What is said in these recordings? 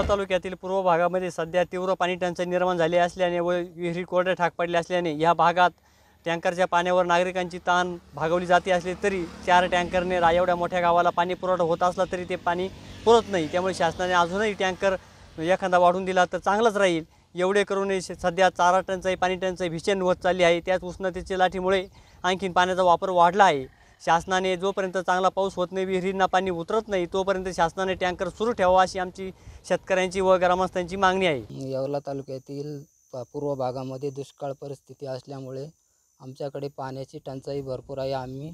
तालुक्यातील पूर्व भागामध्ये सध्या तीव्र पाणी टंचाई निर्माण झाली असल्याने व विहिरी कोरडे ठाक पडले असल्याने या भागात टँकरच्या पाण्यावर नागरिकांची ताण भागवली जाते असली तरी 4 टँकरने एवढ्या मोठ्या गावाला पाणी पुरवठा होत असला तरी ते पाणी पुरत नाही। त्यामुळे शासनाने अजूनही टँकर एखादा वाढून दिला तर चांगलंच राहील। एवढे करूनही सध्या चारा टंचाई पाणी टंचाई भीषण होत चालली आहे। त्याच उष्णतेच्या लाटीमुळे आणखीन पाण्याचा वापर वाढला आहे। शासनाने जोपर्यंत चांगला पाऊस होत नाही विहिरींना पाणी उतरत नाही तोपर्यंत शासनाने टँकर सुरू ठेवावा अशी आमची शेतकऱ्यांची व ग्रामस्थांची मागणी आहे। येवला तालुक्यातील पूर्व भागामध्ये दुष्काळ परिस्थिती असल्यामुळे आमच्याकडे पाण्याची टंचाई भरपूर आहे। आम्ही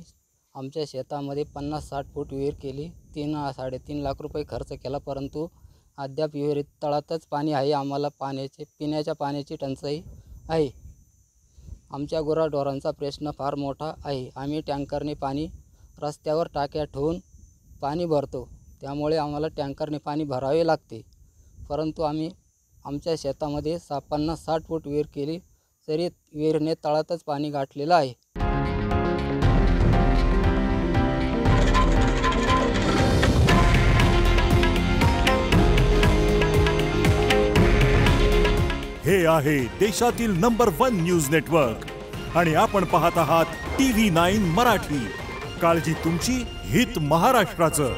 आमच्या शेतामध्ये 50-60 फूट विहीर केली, 3-3.5 लाख रुपये खर्च केला, परंतु अद्याप विहिरीत तळातच पाणी आहे। आम्हाला पिण्याच्या पाण्याची टंचाई आहे। आमच्या गुराढोरांचा प्रश्न फार मोठा आहे। आम्ही टँकरने पाणी रस्त्यावर टाक्या ठेवून पाणी भरतो, त्यामुळे आम्हाला टँकरने पाणी भरावे लागते। परंतु आम्ही आमच्या शेतामध्ये 50-60 फूट विहीर केली तरी विहिरीने तळातच पाणी गाठलेलं आहे। हे आहे देशातील नंबर 1 न्यूज नेटवर्क आणि आपण पाहत आहात TV9 मराठी। काळजी तुमची, हित महाराष्ट्राचं।